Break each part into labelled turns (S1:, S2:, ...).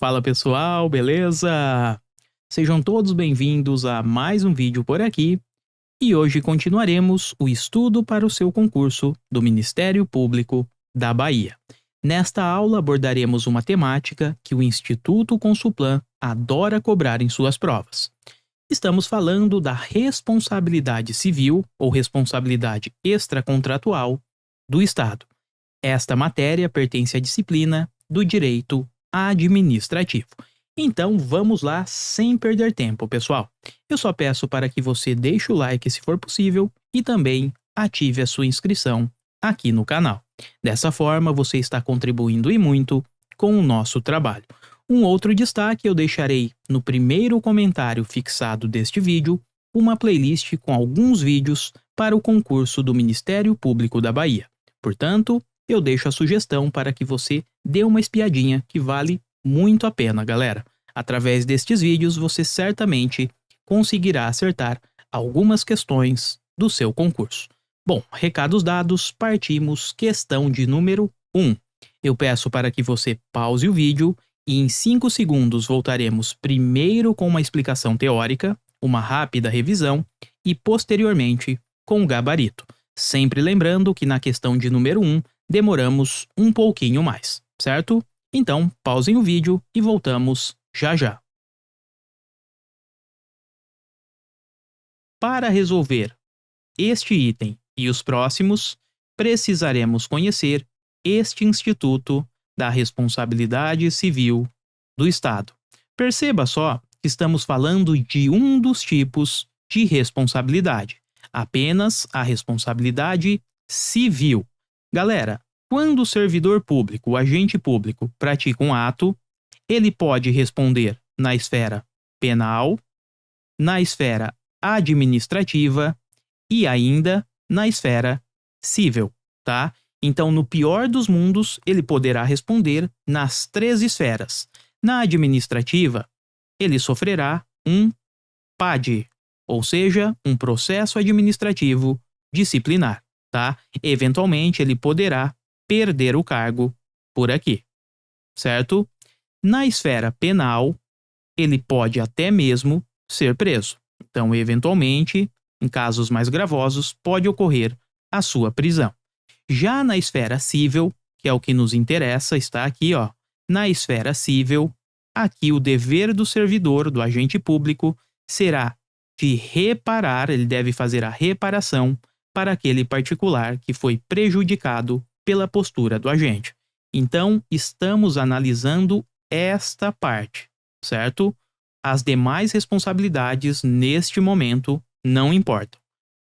S1: Fala pessoal, beleza? Sejam todos bem-vindos a mais um vídeo por aqui e hoje continuaremos o estudo para o seu concurso do Ministério Público da Bahia. Nesta aula abordaremos uma temática que o Instituto Consulplan adora cobrar em suas provas. Estamos falando da responsabilidade civil ou responsabilidade extracontratual do Estado. Esta matéria pertence à disciplina do direito administrativo. Então vamos lá sem perder tempo, pessoal. Eu só peço para que você deixe o like se for possível e também ative a sua inscrição aqui no canal. Dessa forma você está contribuindo e muito com o nosso trabalho. Um outro destaque eu deixarei no primeiro comentário fixado deste vídeo uma playlist com alguns vídeos para o concurso do Ministério Público da Bahia. Portanto, eu deixo a sugestão para que você dê uma espiadinha que vale muito a pena, galera. Através destes vídeos você certamente conseguirá acertar algumas questões do seu concurso. Bom, recados dados, partimos questão de número 1. Eu peço para que você pause o vídeo e em 5 segundos voltaremos primeiro com uma explicação teórica, uma rápida revisão e posteriormente com o gabarito. Sempre lembrando que na questão de número 1 demoramos um pouquinho mais, certo? Então, pausem o vídeo e voltamos já já. Para resolver este item e os próximos, precisaremos conhecer este Instituto da Responsabilidade Civil do Estado. Perceba só que estamos falando de um dos tipos de responsabilidade, apenas a responsabilidade civil. Galera, quando o servidor público, o agente público, pratica um ato, ele pode responder na esfera penal, na esfera administrativa e ainda na esfera civil, tá? Então, no pior dos mundos, ele poderá responder nas 3 esferas. Na administrativa, ele sofrerá um PAD, ou seja, um processo administrativo disciplinar, tá? Eventualmente, ele poderá perder o cargo por aqui, certo? Na esfera penal, ele pode até mesmo ser preso. Então, eventualmente, em casos mais gravosos, pode ocorrer a sua prisão. Já na esfera civil, que é o que nos interessa, está aqui, ó. Na esfera civil, aqui o dever do servidor, do agente público, será de reparar, ele deve fazer a reparação para aquele particular que foi prejudicado pela postura do agente. Então, estamos analisando esta parte, certo? As demais responsabilidades, neste momento, não importam.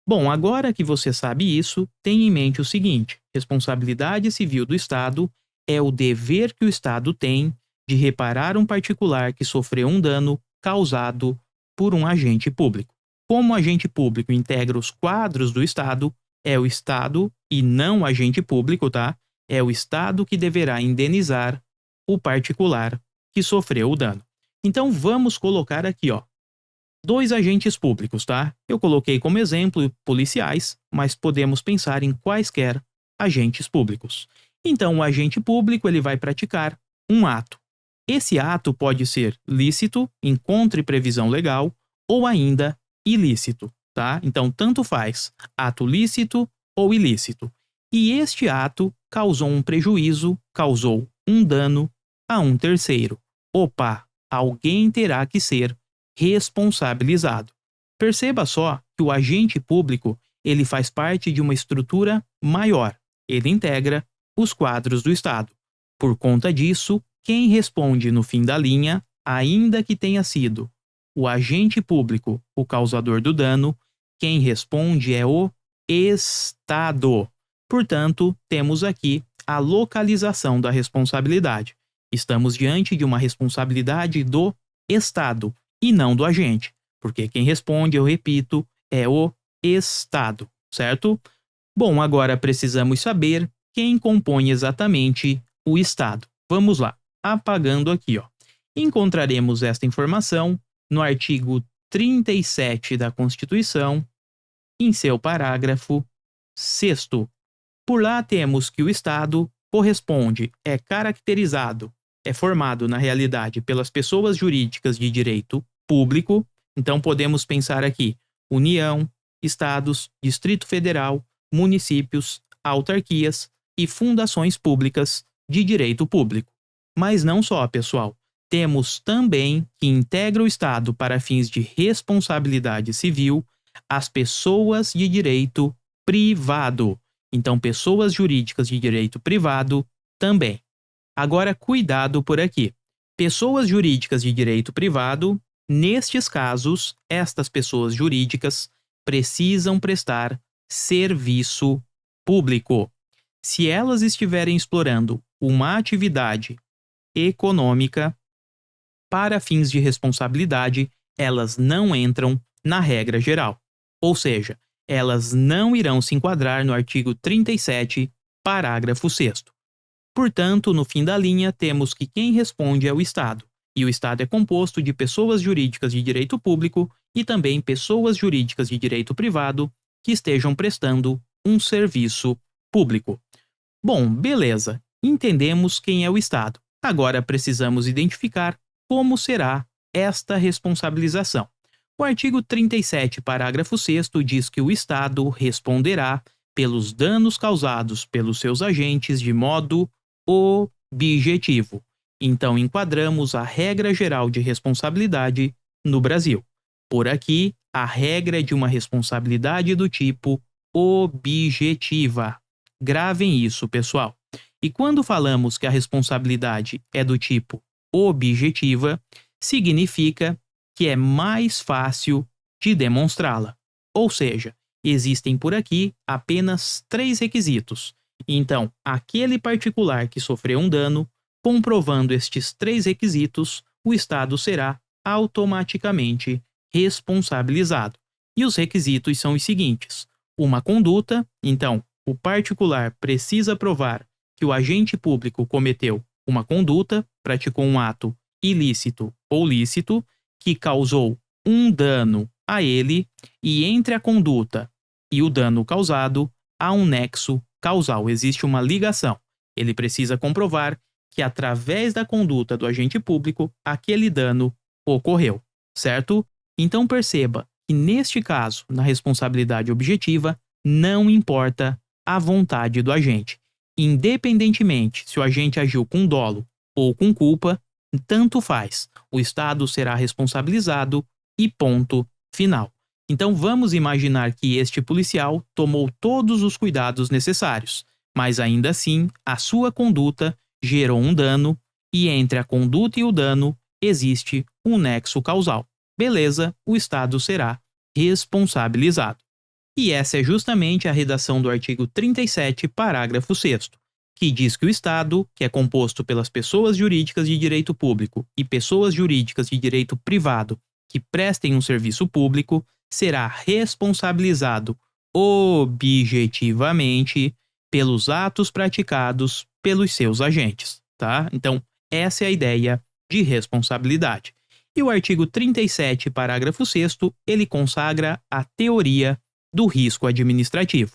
S1: Bom, agora que você sabe isso, tenha em mente o seguinte: responsabilidade civil do Estado é o dever que o Estado tem de reparar um particular que sofreu um dano causado por um agente público. Como o agente público integra os quadros do Estado, é o Estado e não o agente público, tá? É o Estado que deverá indenizar o particular que sofreu o dano. Então vamos colocar aqui, ó, 2 agentes públicos, tá? Eu coloquei como exemplo policiais, mas podemos pensar em quaisquer agentes públicos. Então, o agente público ele vai praticar um ato. Esse ato pode ser lícito, encontre previsão legal, ou ainda ilícito, tá? Então, tanto faz, ato lícito ou ilícito. E este ato causou um prejuízo, causou um dano a um terceiro. Opa, alguém terá que ser responsabilizado. Perceba só que o agente público ele faz parte de uma estrutura maior. Ele integra os quadros do Estado. Por conta disso, quem responde no fim da linha, ainda que tenha sido o agente público o causador do dano, quem responde é o Estado. Portanto, temos aqui a localização da responsabilidade. Estamos diante de uma responsabilidade do Estado e não do agente, porque quem responde, eu repito, é o Estado, certo? Bom, agora precisamos saber quem compõe exatamente o Estado. Vamos lá, apagando aqui, ó. Encontraremos esta informação no artigo 37 da Constituição, em seu parágrafo 6º. Por lá temos que o Estado é caracterizado é formado, na realidade, pelas pessoas jurídicas de direito público. Então, podemos pensar aqui: União, Estados, Distrito Federal, municípios, autarquias e fundações públicas de direito público. Mas não só, pessoal. Temos também que integra o Estado para fins de responsabilidade civil as pessoas de direito privado. Então, pessoas jurídicas de direito privado também. Agora, cuidado por aqui. Pessoas jurídicas de direito privado, nestes casos, estas pessoas jurídicas precisam prestar serviço público. Se elas estiverem explorando uma atividade econômica para fins de responsabilidade, elas não entram na regra geral. Ou seja, elas não irão se enquadrar no artigo 37, parágrafo 6º. Portanto, no fim da linha, temos que quem responde é o Estado, e o Estado é composto de pessoas jurídicas de direito público e também pessoas jurídicas de direito privado que estejam prestando um serviço público. Bom, beleza, entendemos quem é o Estado. Agora precisamos identificar como será esta responsabilização. O artigo 37, parágrafo 6º, diz que o Estado responderá pelos danos causados pelos seus agentes de modo objetivo. Então, enquadramos a regra geral de responsabilidade no Brasil. Por aqui, a regra é de uma responsabilidade do tipo objetiva. Gravem isso, pessoal. E quando falamos que a responsabilidade é do tipo objetiva, significa que é mais fácil de demonstrá-la. Ou seja, existem por aqui apenas 3 requisitos. Então, aquele particular que sofreu um dano, comprovando estes 3 requisitos, o Estado será automaticamente responsabilizado. E os requisitos são os seguintes: uma conduta, então, o particular precisa provar que o agente público cometeu uma conduta, praticou um ato ilícito ou lícito, que causou um dano a ele, e entre a conduta e o dano causado há um nexo causal, existe uma ligação. Ele precisa comprovar que através da conduta do agente público aquele dano ocorreu, certo? Então perceba que neste caso, na responsabilidade objetiva, não importa a vontade do agente. Independentemente se o agente agiu com dolo ou com culpa, tanto faz. O Estado será responsabilizado e ponto final. Então vamos imaginar que este policial tomou todos os cuidados necessários, mas ainda assim a sua conduta gerou um dano e entre a conduta e o dano existe um nexo causal. Beleza, o Estado será responsabilizado. E essa é justamente a redação do artigo 37, parágrafo 6º, que diz que o Estado, que é composto pelas pessoas jurídicas de direito público e pessoas jurídicas de direito privado que prestem um serviço público, será responsabilizado objetivamente pelos atos praticados pelos seus agentes, tá? Então, essa é a ideia de responsabilidade. E o artigo 37, parágrafo 6º, ele consagra a teoria do risco administrativo.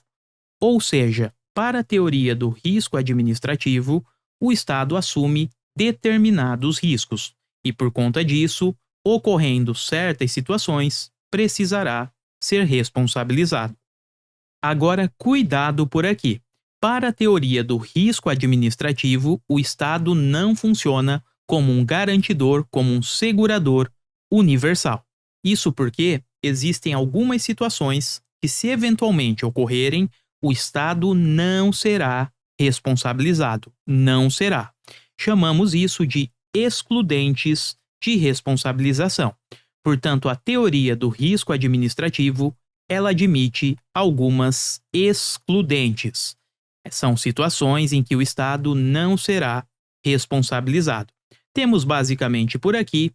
S1: Ou seja, para a teoria do risco administrativo, o Estado assume determinados riscos e, por conta disso, ocorrendo certas situações, precisará ser responsabilizado. Agora, cuidado por aqui. Para a teoria do risco administrativo, o Estado não funciona como um garantidor, como um segurador universal. Isso porque existem algumas situações que, se eventualmente ocorrerem, o Estado não será responsabilizado. Não será. Chamamos isso de excludentes de responsabilização. Portanto, a teoria do risco administrativo, ela admite algumas excludentes. São situações em que o Estado não será responsabilizado. Temos basicamente por aqui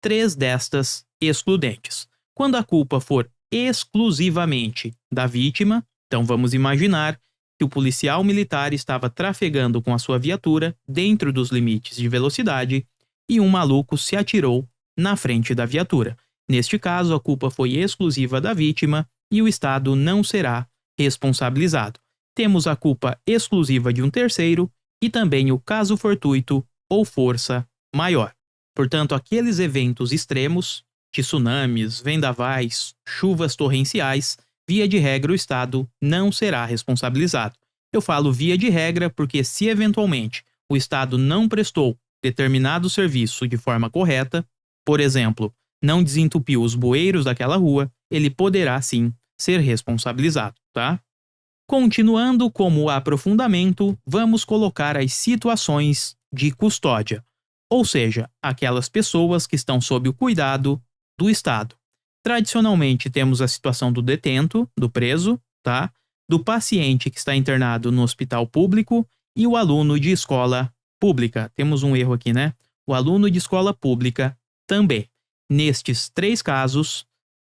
S1: 3 destas excludentes. Quando a culpa for exclusivamente da vítima, então vamos imaginar que o policial militar estava trafegando com a sua viatura dentro dos limites de velocidade e um maluco se atirou na frente da viatura. Neste caso, a culpa foi exclusiva da vítima e o Estado não será responsabilizado. Temos a culpa exclusiva de um terceiro e também o caso fortuito ou força maior. Portanto, aqueles eventos extremos, tsunamis, vendavais, chuvas torrenciais, via de regra o Estado não será responsabilizado. Eu falo via de regra porque se eventualmente o Estado não prestou determinado serviço de forma correta, por exemplo, não desentupiu os bueiros daquela rua, ele poderá sim ser responsabilizado, tá? Continuando como aprofundamento, vamos colocar as situações de custódia, ou seja, aquelas pessoas que estão sob o cuidado do Estado. Tradicionalmente temos a situação do detento, do preso, tá? Do paciente que está internado no hospital público e o aluno de escola pública. Temos um erro aqui, né? O aluno de escola pública também. Nestes 3 casos,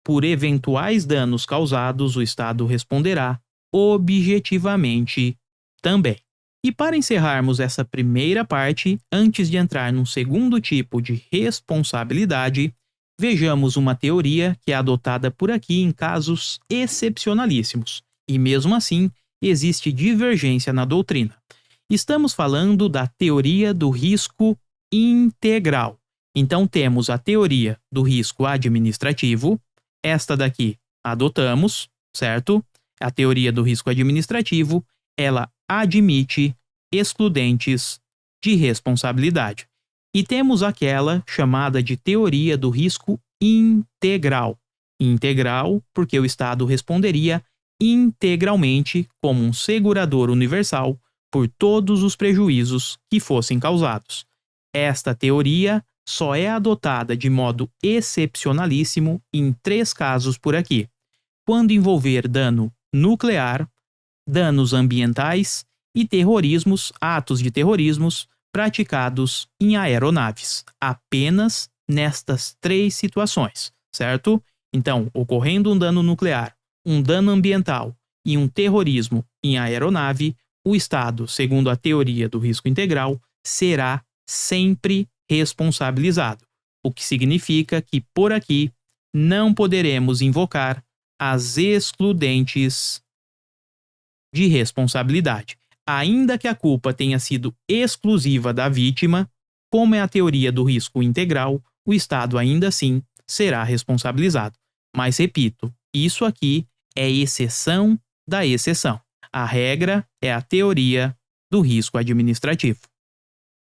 S1: por eventuais danos causados, o Estado responderá objetivamente também. E para encerrarmos essa primeira parte, antes de entrar num segundo tipo de responsabilidade, vejamos uma teoria que é adotada por aqui em casos excepcionalíssimos, e mesmo assim existe divergência na doutrina. Estamos falando da teoria do risco integral. Então temos a teoria do risco administrativo, esta daqui adotamos, certo? A teoria do risco administrativo, ela admite excludentes de responsabilidade. E temos aquela chamada de teoria do risco integral. Integral porque o Estado responderia integralmente como um segurador universal por todos os prejuízos que fossem causados. Esta teoria só é adotada de modo excepcionalíssimo em 3 casos por aqui: quando envolver dano nuclear, danos ambientais e terrorismos, atos de terrorismos praticados em aeronaves. Apenas nestas 3 situações, certo? Então, ocorrendo um dano nuclear, um dano ambiental e um terrorismo em aeronave, o Estado, segundo a teoria do risco integral, será sempre responsabilizado, o que significa que por aqui não poderemos invocar as excludentes de responsabilidade. Ainda que a culpa tenha sido exclusiva da vítima, como é a teoria do risco integral, o Estado ainda assim será responsabilizado. Mas repito, isso aqui é exceção da exceção. A regra é a teoria do risco administrativo.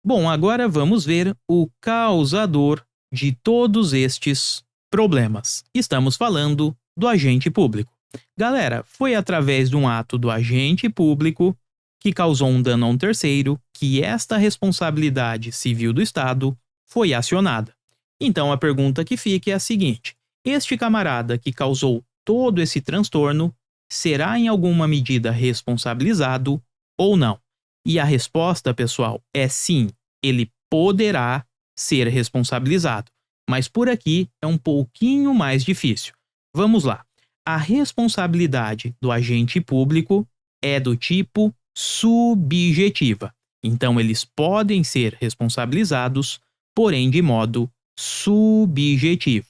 S1: Bom, agora vamos ver o causador de todos estes problemas. Estamos falando do agente público. Galera, foi através de um ato do agente público que causou um dano a um terceiro que esta responsabilidade civil do Estado foi acionada. Então a pergunta que fica é a seguinte: este camarada que causou todo esse transtorno será em alguma medida responsabilizado ou não? E a resposta, pessoal, é sim, ele poderá ser responsabilizado. Mas por aqui é um pouquinho mais difícil. Vamos lá. A responsabilidade do agente público é do tipo subjetiva. Então eles podem ser responsabilizados, porém de modo subjetivo.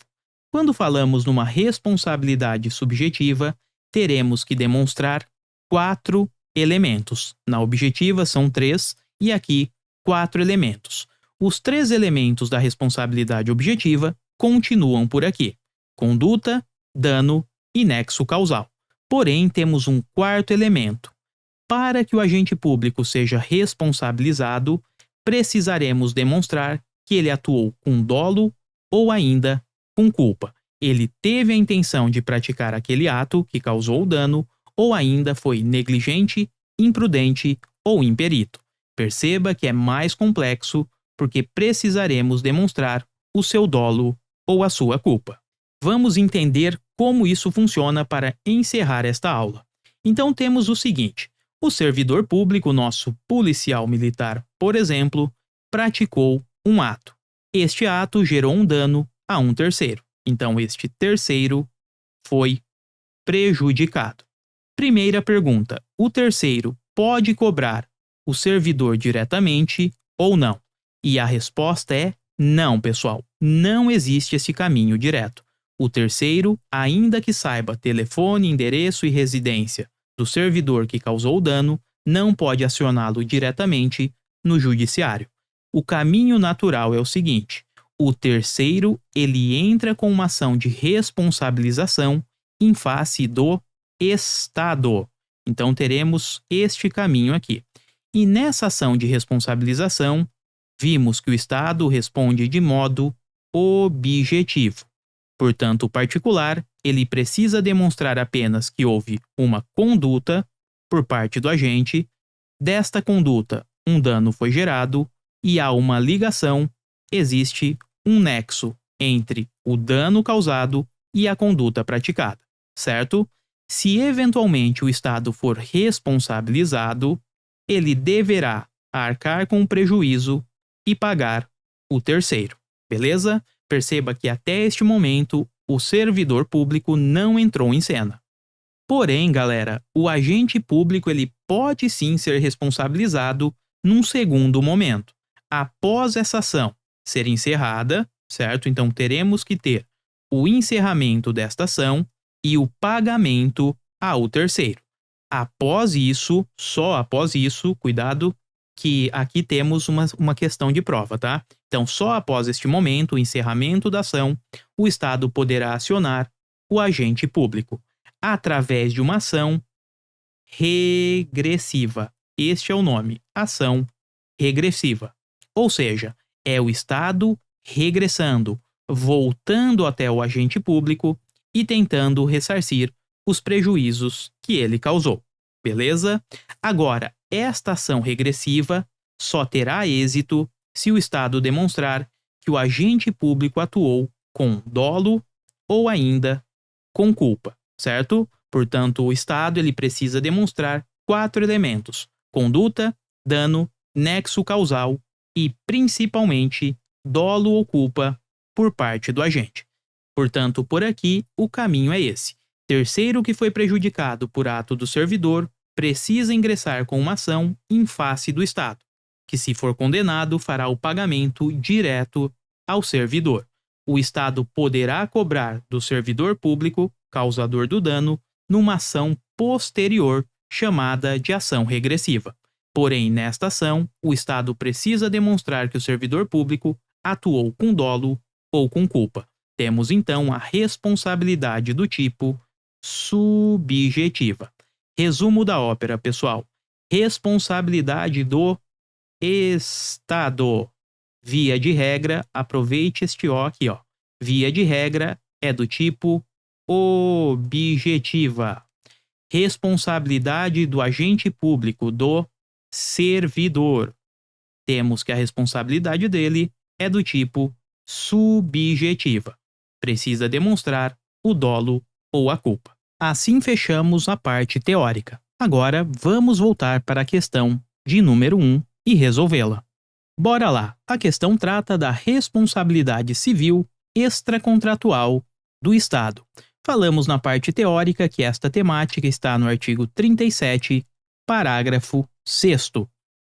S1: Quando falamos numa responsabilidade subjetiva, teremos que demonstrar 4 elementos. Na objetiva são 3 e aqui 4 elementos. Os 3 elementos da responsabilidade objetiva continuam por aqui: conduta, dano e nexo causal. Porém, temos um 4º elemento. Para que o agente público seja responsabilizado, precisaremos demonstrar que ele atuou com dolo ou ainda com culpa. Ele teve a intenção de praticar aquele ato que causou o dano ou ainda foi negligente, imprudente ou imperito. Perceba que é mais complexo porque precisaremos demonstrar o seu dolo ou a sua culpa. Vamos entender como isso funciona para encerrar esta aula. Então temos o seguinte: o servidor público, nosso policial militar, por exemplo, praticou um ato. Este ato gerou um dano a um terceiro. Então este terceiro foi prejudicado. Primeira pergunta: o terceiro pode cobrar o servidor diretamente ou não? E a resposta é não, pessoal. Não existe esse caminho direto. O terceiro, ainda que saiba telefone, endereço e residência do servidor que causou o dano, não pode acioná-lo diretamente no judiciário. o caminho natural é o seguinte: o terceiro ele entra com uma ação de responsabilização em face do Estado. Então teremos este caminho aqui. E nessa ação de responsabilização, vimos que o Estado responde de modo objetivo. Portanto, o particular ele precisa demonstrar apenas que houve uma conduta por parte do agente, desta conduta um dano foi gerado e há uma ligação, existe um nexo entre o dano causado e a conduta praticada, certo? Se eventualmente o Estado for responsabilizado, ele deverá arcar com o prejuízo e pagar o terceiro, beleza? Perceba que até este momento o servidor público não entrou em cena. Porém, galera, o agente público ele pode sim ser responsabilizado num segundo momento, após essa ação ser encerrada, certo? Então teremos que ter o encerramento desta ação e o pagamento ao terceiro. Após isso, só após isso, cuidado que aqui temos uma questão de prova, tá? Então, só após este momento, o encerramento da ação, o Estado poderá acionar o agente público através de uma ação regressiva. Este é o nome, ação regressiva. Ou seja, é o Estado regressando, voltando até o agente público e tentando ressarcir os prejuízos que ele causou. Beleza? Agora, esta ação regressiva só terá êxito se o Estado demonstrar que o agente público atuou com dolo ou ainda com culpa, certo? Portanto, o Estado ele precisa demonstrar 4 elementos: conduta, dano, nexo causal e, principalmente, dolo ou culpa por parte do agente. Portanto, por aqui, o caminho é esse. Terceiro que foi prejudicado por ato do servidor precisa ingressar com uma ação em face do Estado, que, se for condenado, fará o pagamento direto ao servidor. O Estado poderá cobrar do servidor público, causador do dano, numa ação posterior chamada de ação regressiva. Porém, nesta ação, o Estado precisa demonstrar que o servidor público atuou com dolo ou com culpa. Temos então a responsabilidade do tipo subjetiva. Resumo da ópera, pessoal. Responsabilidade do Estado. Via de regra, aproveite este O aqui, ó. Via de regra é do tipo objetiva. Responsabilidade do agente público, do servidor. Temos que a responsabilidade dele é do tipo subjetiva. Precisa demonstrar o dolo ou a culpa. Assim fechamos a parte teórica. Agora vamos voltar para a questão de número 1 e resolvê-la. Bora lá! A questão trata da responsabilidade civil extracontratual do Estado. Falamos na parte teórica que esta temática está no artigo 37, parágrafo 6º,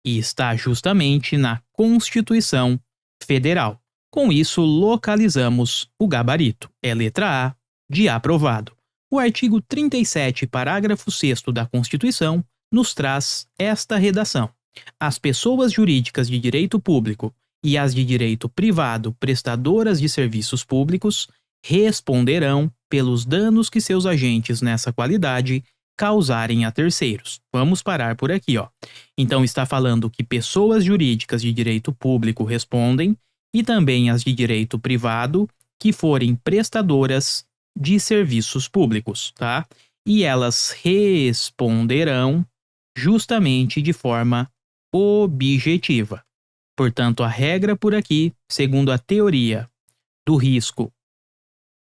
S1: e está justamente na Constituição Federal. Com isso, localizamos o gabarito. É letra A de aprovado. O artigo 37, parágrafo 6º da Constituição nos traz esta redação: as pessoas jurídicas de direito público e as de direito privado prestadoras de serviços públicos responderão pelos danos que seus agentes nessa qualidade causarem a terceiros. Vamos parar por aqui, ó. Então está falando que pessoas jurídicas de direito público respondem e também as de direito privado que forem prestadoras de serviços públicos, tá? E elas responderão justamente de forma objetiva. Portanto, a regra por aqui, segundo a teoria do risco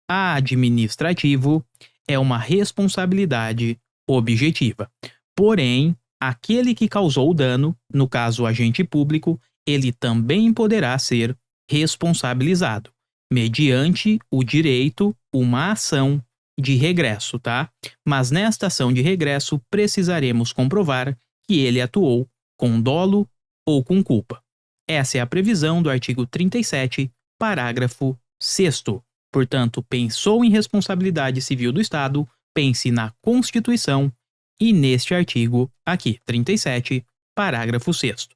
S1: administrativo, é uma responsabilidade objetiva. Porém, aquele que causou o dano, no caso o agente público, ele também poderá ser responsabilizado, mediante o direito, uma ação de regresso, tá? Mas nesta ação de regresso precisaremos comprovar que ele atuou com dolo ou com culpa. Essa é a previsão do artigo 37, parágrafo 6º. Portanto, pensou em responsabilidade civil do Estado, pense na Constituição e neste artigo aqui, 37, parágrafo 6º.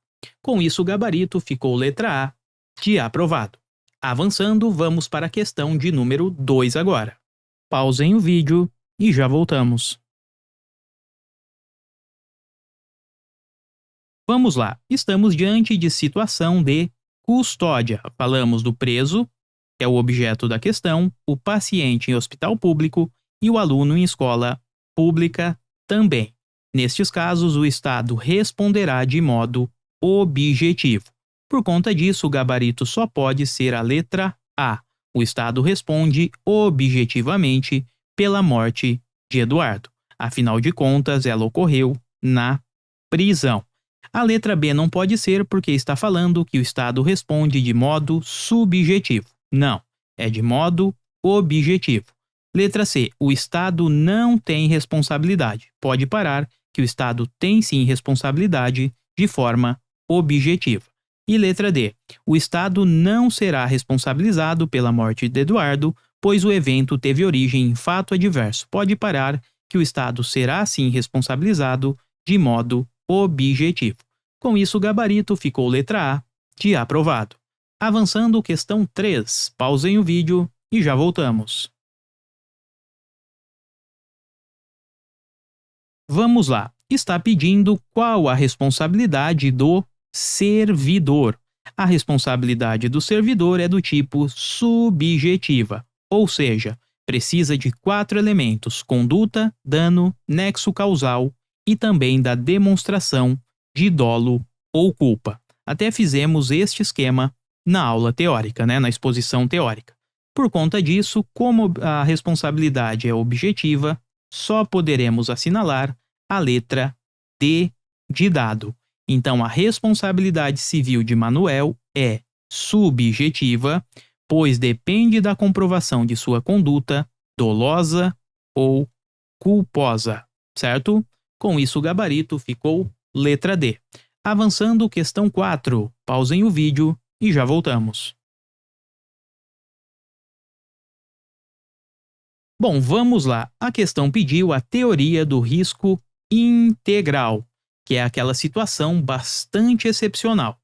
S1: Com isso, o gabarito ficou letra A, de aprovado. Avançando, vamos para a questão de número 2 agora. Pausem o vídeo e já voltamos. Vamos lá, estamos diante de situação de custódia. Falamos do preso, que é o objeto da questão, o paciente em hospital público e o aluno em escola pública também. Nestes casos, o Estado responderá de modo objetivo. Por conta disso, o gabarito só pode ser a letra A. O Estado responde objetivamente pela morte de Eduardo. Afinal de contas, ela ocorreu na prisão. A letra B não pode ser porque está falando que o Estado responde de modo subjetivo. Não, é de modo objetivo. Letra C. O Estado não tem responsabilidade. Pode parar que o Estado tem sim responsabilidade de forma objetiva. E letra D. O Estado não será responsabilizado pela morte de Eduardo, pois o evento teve origem em fato adverso. Pode parar que o Estado será sim responsabilizado de modo objetivo. Com isso, o gabarito ficou letra A, de aprovado. Avançando, questão 3. Pausem o vídeo e já voltamos. Vamos lá. Está pedindo qual a responsabilidade do servidor. A responsabilidade do servidor é do tipo subjetiva, ou seja, precisa de 4 elementos: conduta, dano, nexo causal e também da demonstração de dolo ou culpa. Até fizemos este esquema na aula teórica, na exposição teórica. Por conta disso, como a responsabilidade é objetiva, só poderemos assinalar a letra D de dado. Então, a responsabilidade civil de Manuel é subjetiva, pois depende da comprovação de sua conduta dolosa ou culposa, certo? Com isso, o gabarito ficou letra D. Avançando, questão 4. Pausem o vídeo e já voltamos. Bom, vamos lá. A questão pediu a teoria do risco integral, que é aquela situação bastante excepcional.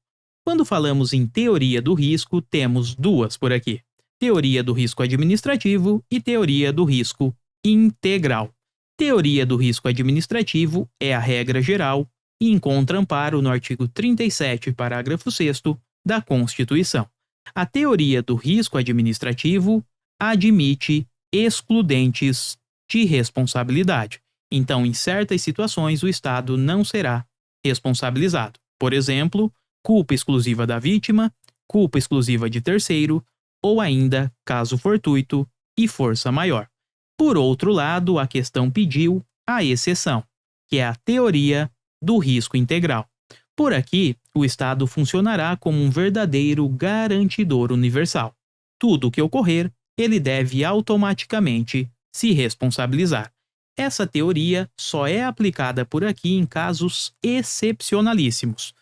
S1: Quando falamos em teoria do risco, temos duas por aqui: teoria do risco administrativo e teoria do risco integral. Teoria do risco administrativo é a regra geral e encontra amparo no artigo 37, parágrafo 6º da Constituição. A teoria do risco administrativo admite excludentes de responsabilidade. Então, em certas situações, o Estado não será responsabilizado. Por exemplo, culpa exclusiva da vítima, culpa exclusiva de terceiro ou ainda caso fortuito e força maior. Por outro lado, a questão pediu a exceção, que é a teoria do risco integral. Por aqui, o Estado funcionará como um verdadeiro garantidor universal. Tudo o que ocorrer, ele deve automaticamente se responsabilizar. Essa teoria só é aplicada por aqui em casos excepcionalíssimos.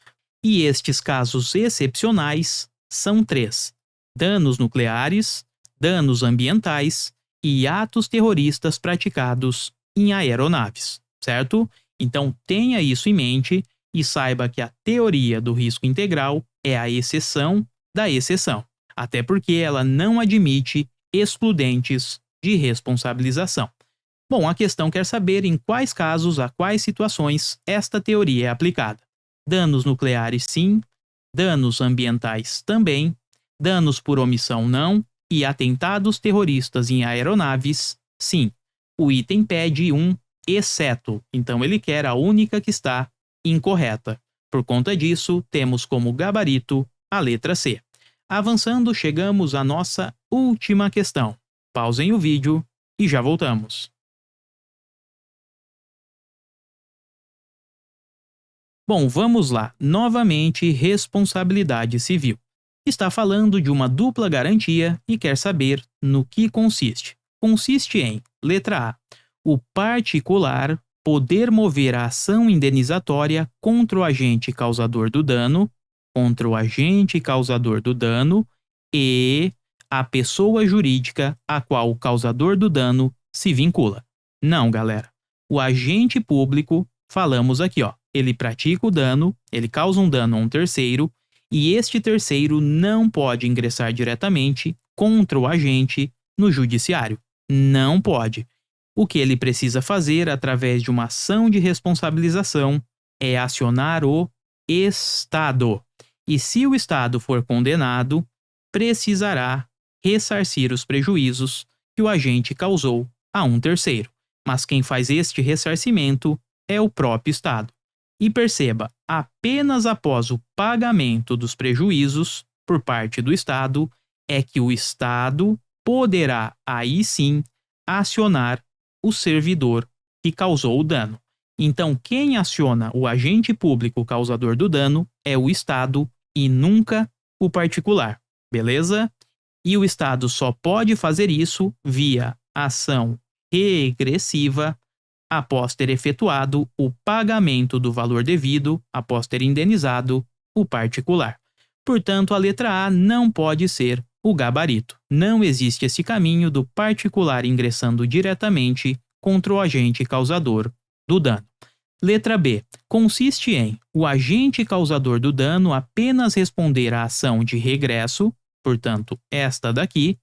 S1: E estes casos excepcionais são 3: danos nucleares, danos ambientais e atos terroristas praticados em aeronaves, certo? Então tenha isso em mente e saiba que a teoria do risco integral é a exceção da exceção, até porque ela não admite excludentes de responsabilização. Bom, a questão quer saber em quais casos, a quais situações esta teoria é aplicada. Danos nucleares sim, danos ambientais também, danos por omissão não e atentados terroristas em aeronaves sim. O item pede um exceto, então ele quer a única que está incorreta. Por conta disso, temos como gabarito a letra C. Avançando, chegamos à nossa última questão. Pausem o vídeo e já voltamos. Bom, vamos lá. Novamente, responsabilidade civil. Está falando de uma dupla garantia e quer saber no que consiste. Consiste em, letra A, o particular poder mover a ação indenizatória contra o agente causador do dano, e a pessoa jurídica a qual o causador do dano se vincula. Não, galera. O agente público, falamos aqui, ele pratica o dano, ele causa um dano a um terceiro, e este terceiro não pode ingressar diretamente contra o agente no judiciário. Não pode. O que ele precisa fazer através de uma ação de responsabilização é acionar o Estado. E se o Estado for condenado, precisará ressarcir os prejuízos que o agente causou a um terceiro. Mas quem faz este ressarcimento é o próprio Estado. E perceba, apenas após o pagamento dos prejuízos por parte do Estado é que o Estado poderá, aí sim, acionar o servidor que causou o dano. Então, quem aciona o agente público causador do dano é o Estado e nunca o particular, beleza? E o Estado só pode fazer isso via ação regressiva após ter efetuado o pagamento do valor devido, após ter indenizado o particular. Portanto, a letra A não pode ser o gabarito. Não existe esse caminho do particular ingressando diretamente contra o agente causador do dano. Letra B. Consiste em o agente causador do dano apenas responder à ação de regresso, portanto, esta daqui,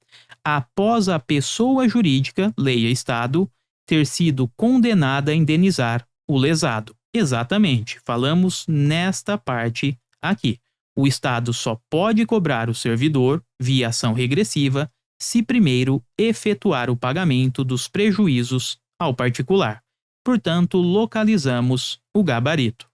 S1: após a pessoa jurídica, leia Estado, ter sido condenada a indenizar o lesado. Exatamente, falamos nesta parte aqui. O Estado só pode cobrar o servidor, via ação regressiva, se primeiro efetuar o pagamento dos prejuízos ao particular. Portanto, localizamos o gabarito.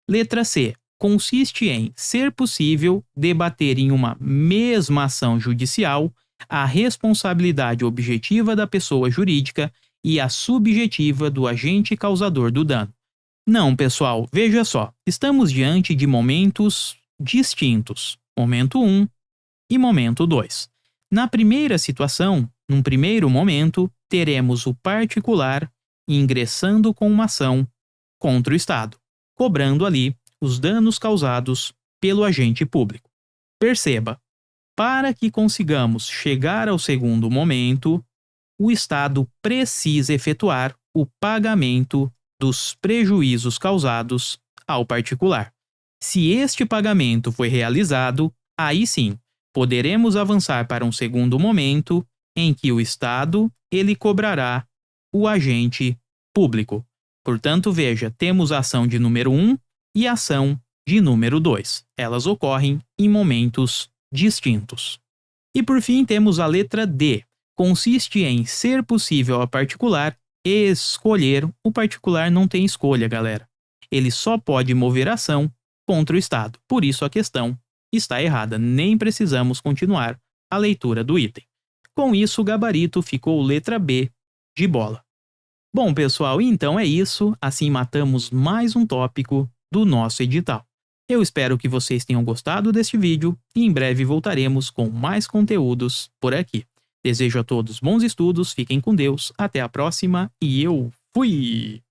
S1: Letra C. Consiste em ser possível debater em uma mesma ação judicial a responsabilidade objetiva da pessoa jurídica e a subjetiva do agente causador do dano. Não, pessoal, veja só, estamos diante de momentos distintos, momento 1 e momento 2. Na primeira situação, num primeiro momento, teremos o particular ingressando com uma ação contra o Estado, cobrando ali os danos causados pelo agente público. Perceba, para que consigamos chegar ao segundo momento, o Estado precisa efetuar o pagamento dos prejuízos causados ao particular. Se este pagamento foi realizado, aí sim, poderemos avançar para um segundo momento em que o Estado ele cobrará o agente público. Portanto, veja, temos a ação de número 1 e a ação de número 2. Elas ocorrem em momentos distintos. E por fim, temos a letra D. Consiste em ser possível a particular escolher. O particular não tem escolha, galera. Ele só pode mover ação contra o Estado. Por isso a questão está errada. Nem precisamos continuar a leitura do item. Com isso, o gabarito ficou letra B de bola. Bom, pessoal, então é isso. Assim matamos mais um tópico do nosso edital. Eu espero que vocês tenham gostado deste vídeo e em breve voltaremos com mais conteúdos por aqui. Desejo a todos bons estudos, fiquem com Deus, até a próxima e eu fui!